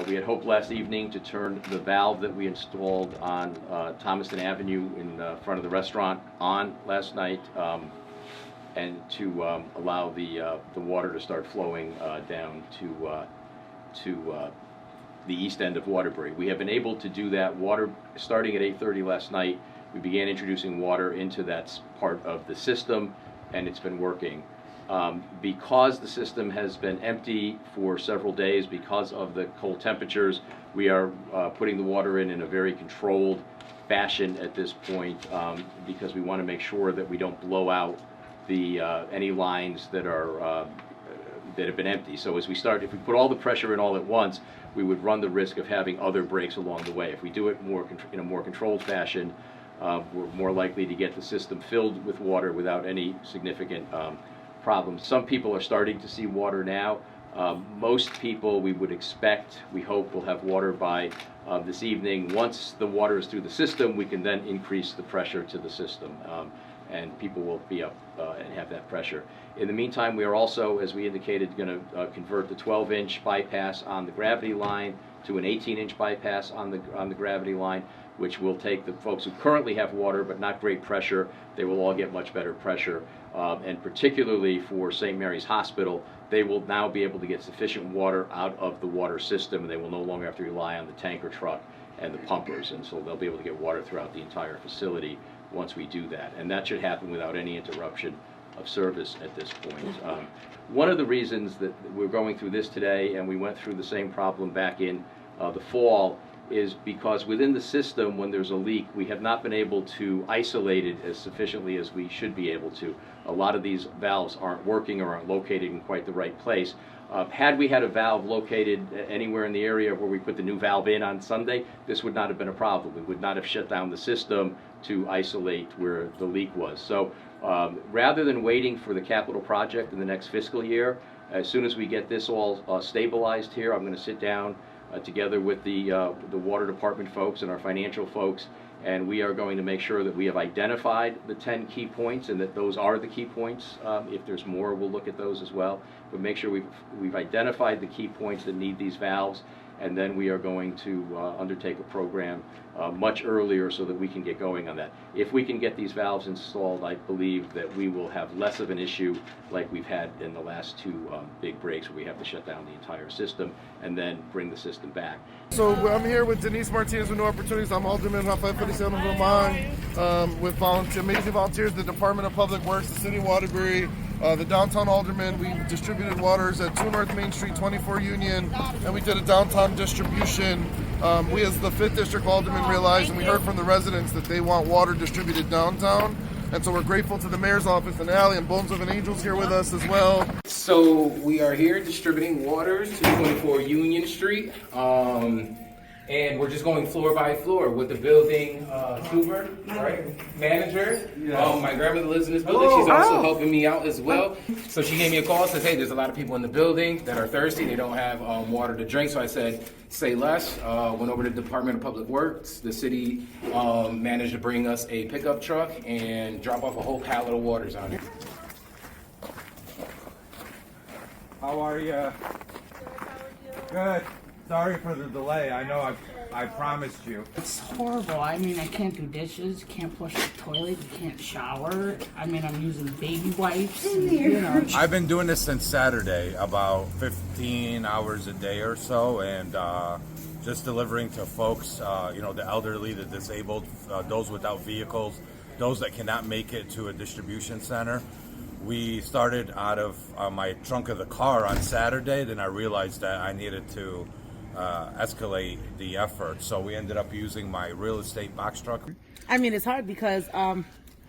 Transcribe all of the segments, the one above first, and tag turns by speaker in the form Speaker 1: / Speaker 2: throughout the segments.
Speaker 1: We had hoped last evening to turn the valve that we installed on Thomaston Avenue in front of the restaurant on last night, and to allow the water to start flowing down to the east end of Waterbury. We have been able to do that. Water, starting at 8:30 last night, we began introducing water into that part of the system, and it's been working. Because the system has been empty for several days because of the cold temperatures, we are putting the water in a very controlled fashion at this point, because we want to make sure that we don't blow out the any lines that are that have been empty. So as we start, if we put all the pressure in all at once, we would run the risk of having other breaks along the way. If we do it in a more controlled fashion, we're more likely to get the system filled with water without any significant problems. Some people are starting to see water now. Most people, we would expect, we hope, will have water by this evening. Once the water is through the system, we can then increase the pressure to the system, and people will be up and have that pressure. In the meantime, we are also, as we indicated, going to convert the 12-inch bypass on the gravity line to an 18-inch bypass on the gravity line, which will take the folks who currently have water but not great pressure, they will all get much better pressure. And particularly for St. Mary's Hospital, they will now be able to get sufficient water out of the water system, and they will no longer have to rely on the tanker truck and the pumpers, and so they'll be able to get water throughout the entire facility once we do that. And that should happen without any interruption of service at this point. One of the reasons that we're going through this today, and we went through the same problem back in the fall, is because within the system, when there's a leak, we have not been able to isolate it as sufficiently as we should be able to. A lot of these valves aren't working or aren't located in quite the right place. Had we had a valve located anywhere in the area where we put the new valve in on Sunday, this would not have been a problem. We would not have shut down the system to isolate where the leak was. So rather than waiting for the capital project in the next fiscal year, as soon as we get this all stabilized here, I'm going to sit down together with the water department folks and our financial folks, and we are going to make sure that we have identified the 10 key points and that those are the key points. If there's more, we'll look at those as well. But make sure we've identified the key points that need these valves, and then we are going to undertake a program much earlier so that we can get going on that. If we can get these valves installed, I believe that we will have less of an issue like we've had in the last two big breaks where we have to shut down the entire system and then bring the system back.
Speaker 2: So I'm here with Denise Martinez with New Opportunities. I'm Alderman Rafael Feliciano Roman with amazing volunteers, the Department of Public Works, the City of Waterbury, the Downtown Alderman. We distributed waters at 2 North Main Street, 24 Union, and we did a downtown distribution. We as the 5th District Alderman realized, and we heard from the residents that they want water distributed downtown. And so we're grateful to the Mayor's Office and Allie and Bones of an Angel's here with us as well.
Speaker 3: So we are here distributing waters to 24 Union Street. And we're just going floor by floor with the building super, right? Manager. Yes. My grandmother lives in this building. She's also helping me out as well. So she gave me a call, says, hey, there's a lot of people in the building that are thirsty. They don't have water to drink. So I said, say less. Went over to the Department of Public Works. The city managed to bring us a pickup truck and drop off a whole pallet of waters on it.
Speaker 4: How are you? Good. Sorry for the delay. I know I promised you.
Speaker 5: It's horrible. I mean, I can't do dishes, can't flush the toilet, can't shower. I mean, I'm using baby wipes. And, you know.
Speaker 4: I've been doing this since Saturday, about 15 hours a day or so, and just delivering to folks, the elderly, the disabled, those without vehicles, those that cannot make it to a distribution center. We started out of my trunk of the car on Saturday, then I realized that I needed to escalate the effort. So we ended up using my real estate box truck.
Speaker 6: I mean, it's hard because the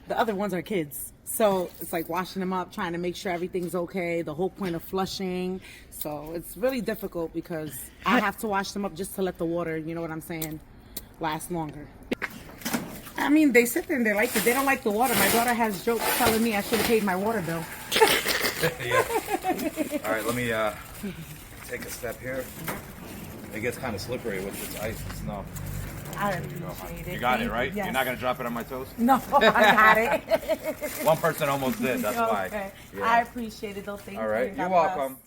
Speaker 6: other ones are kids. So it's like washing them up, trying to make sure everything's okay, the whole point of flushing. So it's really difficult because I have to wash them up just to let the water, you know what I'm saying, last longer. I mean, they sit there and they like it. They don't like the water. My daughter has jokes telling me I should have paid my water bill.
Speaker 4: Yeah. All right, let me take a step here. It gets kind of slippery with this ice and snow.
Speaker 6: I appreciate it.
Speaker 4: You got it, right?
Speaker 6: Yes.
Speaker 4: You're not going to drop it on my toes?
Speaker 6: No, I got it.
Speaker 4: One person almost did, that's why.
Speaker 6: Okay.
Speaker 4: Yeah.
Speaker 6: I appreciate it, though. Thank you.
Speaker 4: All right, you're welcome.